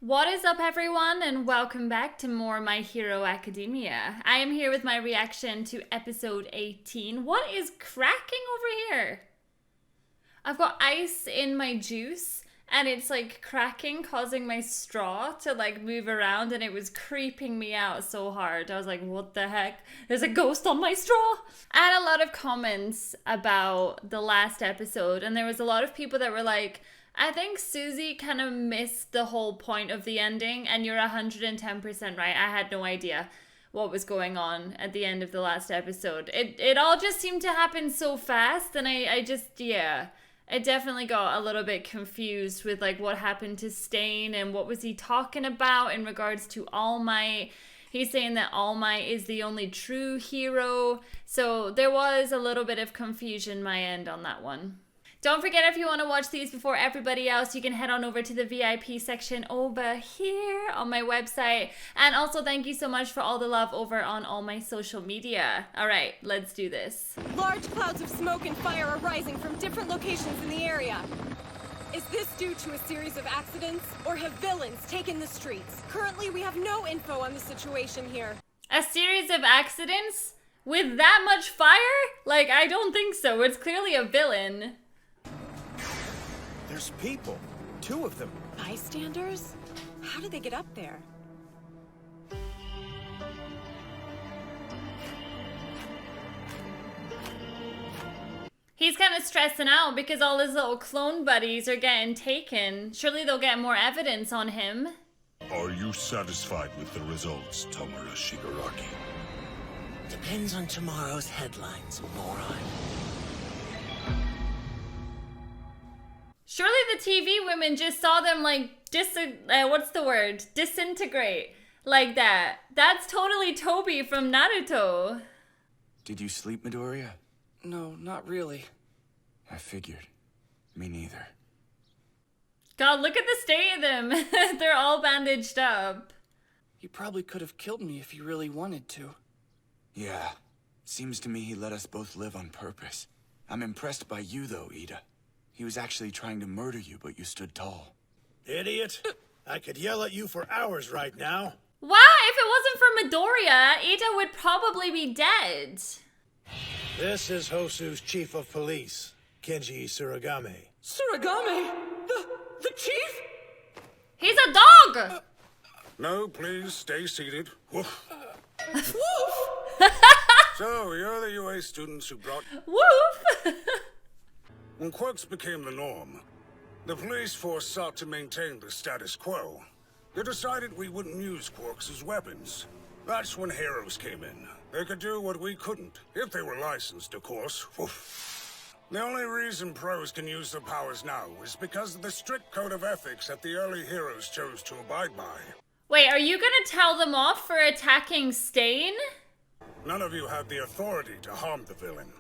What is up, everyone, and welcome back to more My Hero Academia. I am here with my reaction to episode 18. What is cracking over here? I've got ice in my juice and it's like cracking, causing my straw to like move around, and it was creeping me out so hard. I was like, what the heck? There's a ghost on my straw. I had a lot of comments about the last episode, and there was a lot of people that were like, I think Suzy kind of missed the whole point of the ending, and you're 110% right. I had no idea what was going on at the end of the last episode. It all just seemed to happen so fast, and I definitely got a little bit confused with like what happened to Stain and what was he talking about in regards to All Might. He's saying that All Might is the only true hero. So there was a little bit of confusion my end on that one. Don't forget, if you want to watch these before everybody else, you can head on over to the VIP section over here on my website. And also thank you so much for all the love over on all my social media. All right, let's do this. Large clouds of smoke and fire are rising from different locations in the area. Is this due to a series of accidents, or have villains taken the streets? Currently, we have no info on the situation here. A series of accidents? With that much fire? Like, I don't think so. It's clearly a villain. There's people. 2 of them. Bystanders? How did they get up there? He's kind of stressing out because all his little clone buddies are getting taken. Surely they'll get more evidence on him. Are you satisfied with the results, Tomura Shigaraki? Depends on tomorrow's headlines, moron. Surely the TV women just saw them like disintegrate like that. That's totally Toby from Naruto. Did you sleep, Midoriya? No, not really. I figured. Me neither. God, look at the state of them. They're all bandaged up. He probably could have killed me if he really wanted to. Yeah. Seems to me he let us both live on purpose. I'm impressed by you, though, Ida. He was actually trying to murder you, but you stood tall. Idiot. I could yell at you for hours right now. Wow, if it wasn't for Midoriya, Ida would probably be dead. This is Hosu's chief of police, Kenji Suragame. Suragame? The chief? He's a dog! No, please, stay seated. Woof. Woof! So, you're the UA students who brought... Woof! When quirks became the norm, the police force sought to maintain the status quo. They decided we wouldn't use quirks as weapons. That's when heroes came in. They could do what we couldn't, if they were licensed, of course. Woof. The only reason pros can use their powers now is because of the strict code of ethics that the early heroes chose to abide by. Wait, are you gonna tell them off for attacking Stain? None of you have the authority to harm the villain.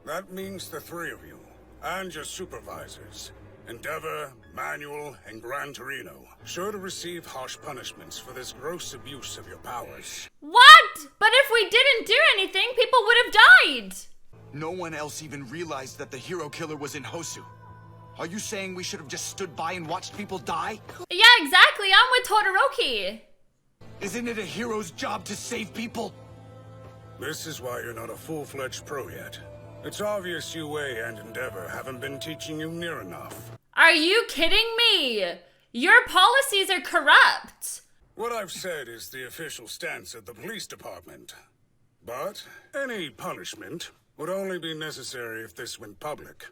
That means the 3 of you, and your supervisors, Endeavor, Manuel, and Gran Torino, sure to receive harsh punishments for this gross abuse of your powers. What? But if we didn't do anything, people would have died! No one else even realized that the hero killer was in Hosu. Are you saying we should have just stood by and watched people die? Yeah, exactly. I'm with Todoroki. Isn't it a hero's job to save people? This is why you're not a full-fledged pro yet. It's obvious UA and Endeavor haven't been teaching you near enough. Are you kidding me? Your policies are corrupt. What I've said is the official stance of the police department. But any punishment would only be necessary if this went public.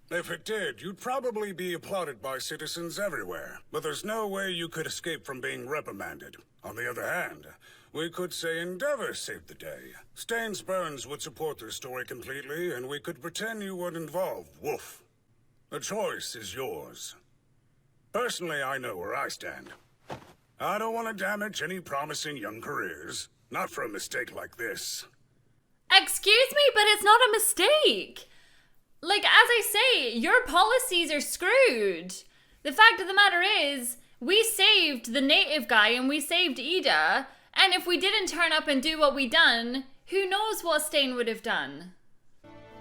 If it did, you'd probably be applauded by citizens everywhere. But there's no way you could escape from being reprimanded. On the other hand, we could say Endeavor saved the day. Stains Burns would support their story completely, and we could pretend you weren't involved. Woof. The choice is yours. Personally, I know where I stand. I don't want to damage any promising young careers. Not for a mistake like this. Excuse me, but it's not a mistake. Like, as I say, your policies are screwed. The fact of the matter is, we saved the native guy and we saved Ida, and if we didn't turn up and do what we done, who knows what Stain would have done?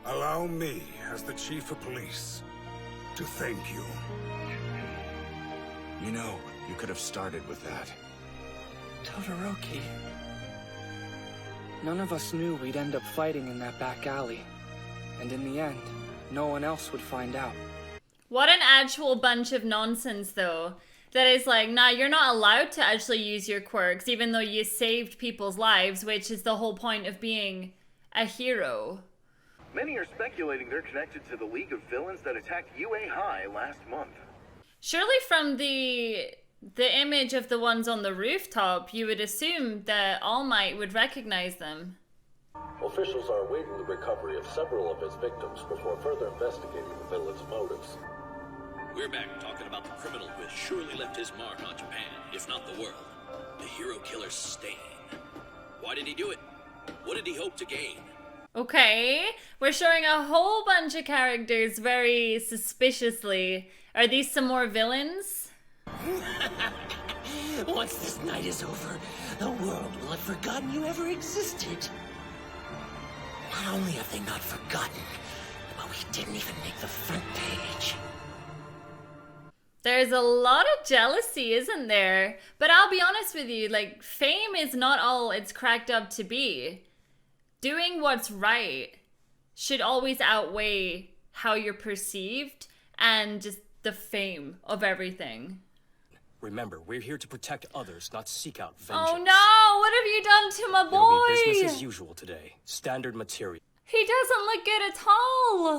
Allow me, as the chief of police, to thank you. You know, You could have started with that. Todoroki. None of us knew we'd end up fighting in that back alley. And in the end, no one else would find out. What an actual bunch of nonsense, though. That is like, nah, you're not allowed to actually use your quirks, even though you saved people's lives, which is the whole point of being a hero. Many are speculating they're connected to the League of Villains that attacked UA High last month. Surely from the image of the ones on the rooftop, you would assume that All Might would recognize them. Officials are awaiting the recovery of several of his victims before further investigating the villain's motives. We're back talking about the criminal who has surely left his mark on Japan, if not the world. The hero killer Stain. Why did he do it? What did he hope to gain? Okay, we're showing a whole bunch of characters very suspiciously. Are these some more villains? Once this night is over, the world will have forgotten you ever existed. Not only have they not forgotten, but we didn't even make the front page. There's a lot of jealousy, isn't there? But I'll be honest with you, like, fame is not all it's cracked up to be. Doing what's right should always outweigh how you're perceived and just the fame of everything. Remember, we're here to protect others, not seek out vengeance. Oh no, what have you done to my boy? It'll be business as usual today. Standard material. He doesn't look good at all.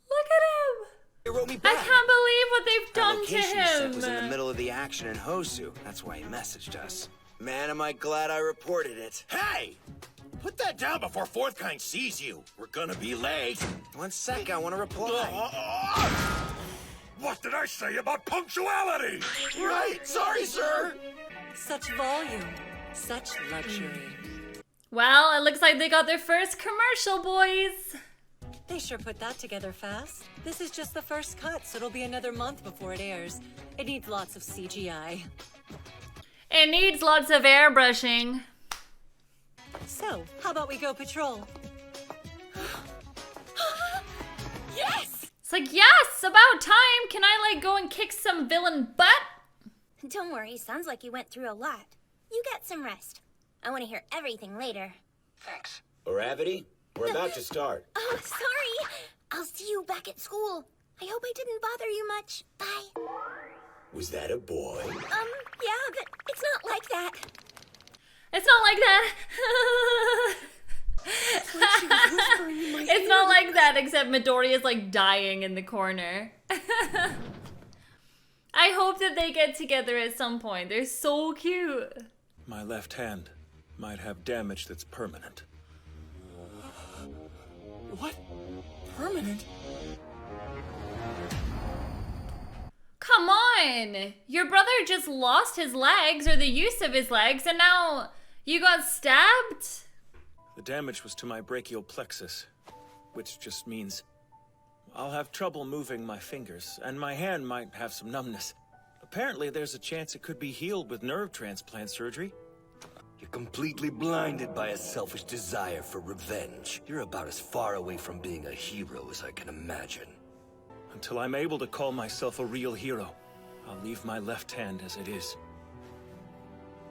Look at him. He wrote me I back. can't believe what they've Our done to location you sent him. was in the middle of the action in Hosu. That's why he messaged us. Man, am I glad I reported it. Hey! Put that down before Fourth Kind sees you. We're gonna be late. 1 sec, I want to reply. What did I say about punctuality? Right, sorry, sir. Such volume, such luxury. Well, it looks like they got their first commercial, boys. They sure put that together fast. This is just the first cut, so it'll be another month before it airs. It needs lots of CGI. It needs lots of airbrushing. So, how about we go patrol? Yes! It's like, yes, about time. Can I, like, go and kick some villain butt? Don't worry, sounds like you went through a lot. You get some rest. I want to hear everything later. Thanks. Gravity, we're about to start. Oh, sorry. I'll see you back at school. I hope I didn't bother you much. Bye. Was that a boy? Yeah, but it's not like that. It's not like that. It's not like that, except Midoriya's like dying in the corner. I hope that they get together at some point. They're so cute. My left hand might have damage that's permanent. What? Permanent? Come on! Your brother just lost his legs, or the use of his legs, and now you got stabbed? The damage was to my brachial plexus, which just means I'll have trouble moving my fingers, and my hand might have some numbness. Apparently, there's a chance it could be healed with nerve transplant surgery. You're completely blinded by a selfish desire for revenge. You're about as far away from being a hero as I can imagine. Until I'm able to call myself a real hero, I'll leave my left hand as it is.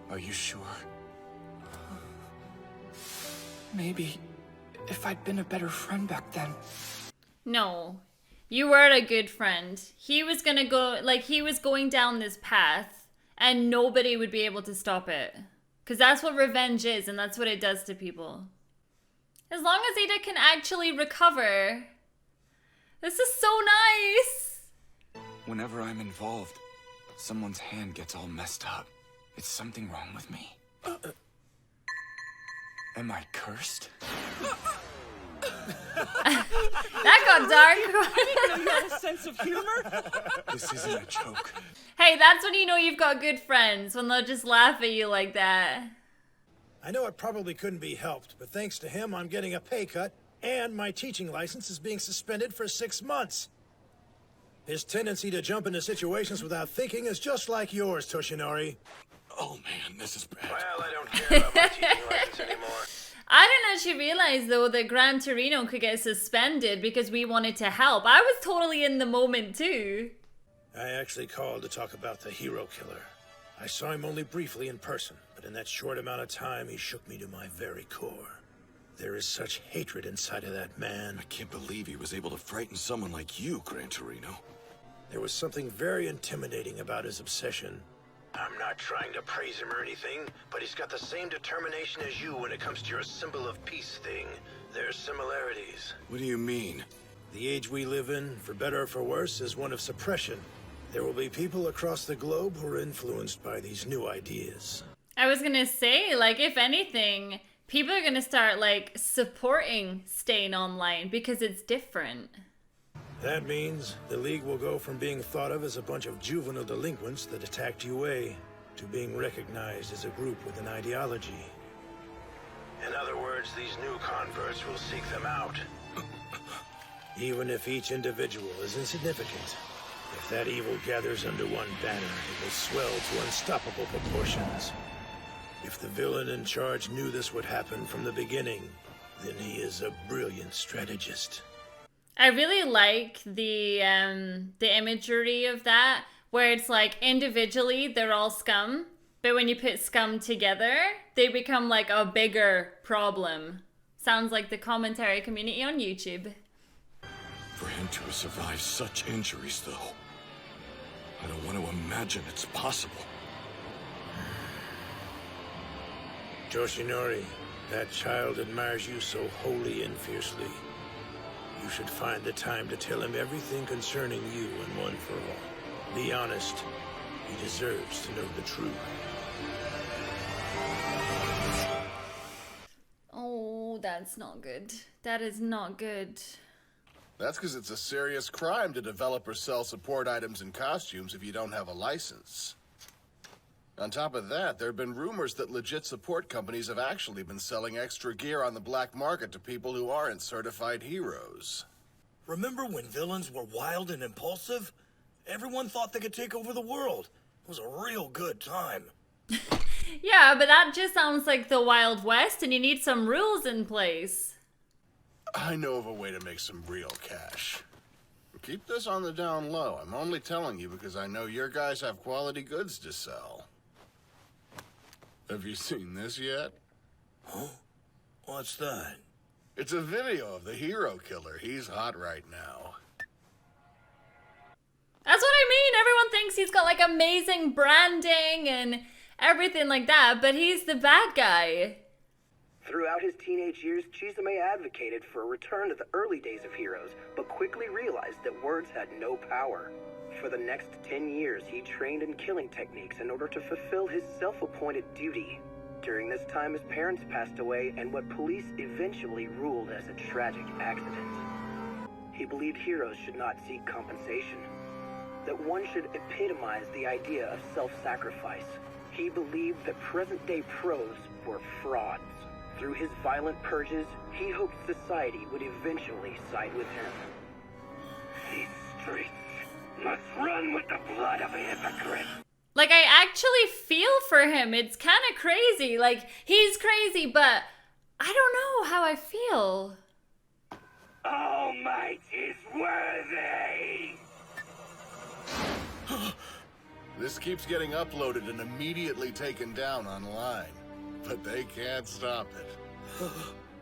Are you sure? Maybe if I'd been a better friend back then. No. You were a good friend. He was gonna go, like, he was going down this path, and nobody would be able to stop it. Because that's what revenge is, and that's what it does to people. As long as Ida can actually recover. This is so nice! Whenever I'm involved, someone's hand gets all messed up. Is something wrong with me? Am I cursed? That got dark. I didn't know you had a sense of humor. This isn't a joke. Hey, that's when you know you've got good friends, when they'll just laugh at you like that. I know it probably couldn't be helped, but thanks to him, I'm getting a pay cut, and my teaching license is being suspended for 6 months. His tendency to jump into situations without thinking is just like yours, Toshinori. Oh man, this is bad. Well, I don't care about my teaching license anymore. I didn't actually realize, though, that Gran Torino could get suspended because we wanted to help. I was totally in the moment, too. I actually called to talk about the hero killer. I saw him only briefly in person, but in that short amount of time, he shook me to my very core. There is such hatred inside of that man. I can't believe he was able to frighten someone like you, Gran Torino. There was something very intimidating about his obsession. I'm not trying to praise him or anything, but he's got the same determination as you when it comes to your symbol of peace thing. There's similarities. What do you mean? The age we live in, for better or for worse, is one of suppression. There will be people across the globe who are influenced by these new ideas. I was gonna say, like, if anything, people are gonna start, like, supporting staying online because it's different. That means the League will go from being thought of as a bunch of juvenile delinquents that attacked UA to being recognized as a group with an ideology. In other words, these new converts will seek them out. Even if each individual is insignificant, if that evil gathers under one banner, it will swell to unstoppable proportions. If the villain in charge knew this would happen from the beginning, then he is a brilliant strategist. I really like the imagery of that, where it's like individually they're all scum, but when you put scum together, they become like a bigger problem. Sounds like the commentary community on YouTube. For him to have survived such injuries, though, I don't want to imagine it's possible. Yoshinori, that child admires you so wholly and fiercely. You should find the time to tell him everything concerning you and one for all. Be honest. He deserves to know the truth. Oh, that's not good. That is not good. That's because it's a serious crime to develop or sell support items and costumes if you don't have a license. On top of that, there have been rumors that legit support companies have actually been selling extra gear on the black market to people who aren't certified heroes. Remember when villains were wild and impulsive? Everyone thought they could take over the world. It was a real good time. Yeah, but that just sounds like the Wild West, and you need some rules in place. I know of a way to make some real cash. Keep this on the down low. I'm only telling you because I know your guys have quality goods to sell. Have you seen this yet? Huh? What's that? It's a video of the hero killer. He's hot right now. That's what I mean. Everyone thinks he's got like amazing branding and everything like that, but he's the bad guy. Throughout his teenage years, Chisame advocated for a return to the early days of heroes, but quickly realized that words had no power. For the next 10 years, he trained in killing techniques in order to fulfill his self-appointed duty. During this time, his parents passed away in what police eventually ruled as a tragic accident. He believed heroes should not seek compensation, that one should epitomize the idea of self-sacrifice. He believed that present-day pros were frauds. Through his violent purges, he hoped society would eventually side with him. These streets must run with the blood of a hypocrite. Like, I actually feel for him. It's kind of crazy. Like, he's crazy, but I don't know how I feel. All might is worthy! This keeps getting uploaded and immediately taken down online. But they can't stop it.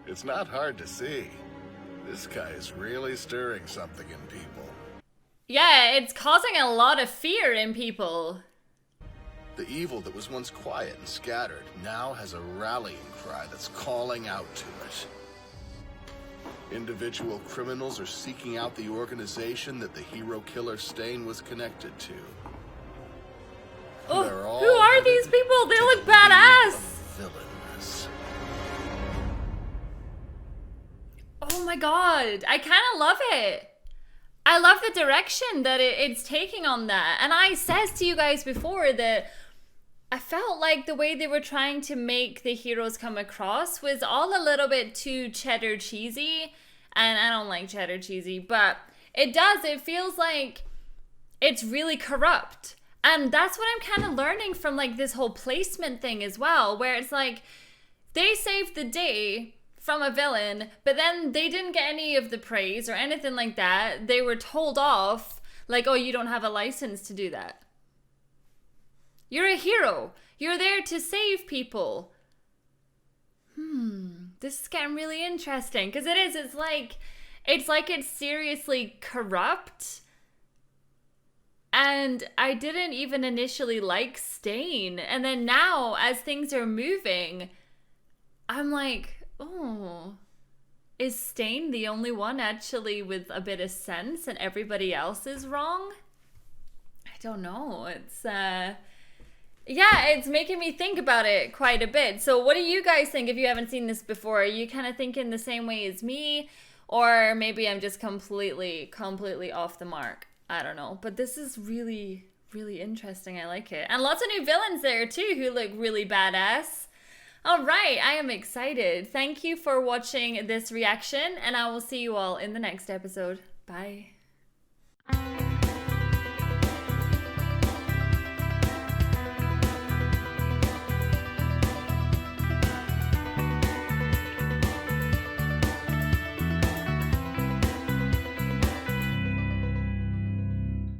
It's not hard to see. This guy is really stirring something in people. Yeah, it's causing a lot of fear in people. The evil that was once quiet and scattered now has a rallying cry that's calling out to it. Individual criminals are seeking out the organization that the hero killer stain was connected to. Oh, who are these people? They look badass. Villains. Oh my god, I kind of love it. I love the direction that it's taking on that. And I said to you guys before that I felt like the way they were trying to make the heroes come across was all a little bit too cheddar cheesy. And I don't like cheddar cheesy, but it feels like it's really corrupt. And that's what I'm kind of learning from like this whole placement thing as well, where it's like they saved the day from a villain, but then they didn't get any of the praise or anything like that. They were told off. Like, oh, you don't have a license to do that. You're a hero. You're there to save people. This is getting really interesting. Because it is. It's like it's seriously corrupt. And I didn't even initially like Stain. And then now, as things are moving, I'm like, oh, is Stain the only one actually with a bit of sense and everybody else is wrong? I don't know. It's, yeah, it's making me think about it quite a bit. So what do you guys think if you haven't seen this before? Are you kind of thinking the same way as me? Or maybe I'm just completely off the mark. I don't know. But this is really, really interesting. I like it. And lots of new villains there too who look really badass. All right, I am excited. Thank you for watching this reaction, and I will see you all in the next episode. Bye.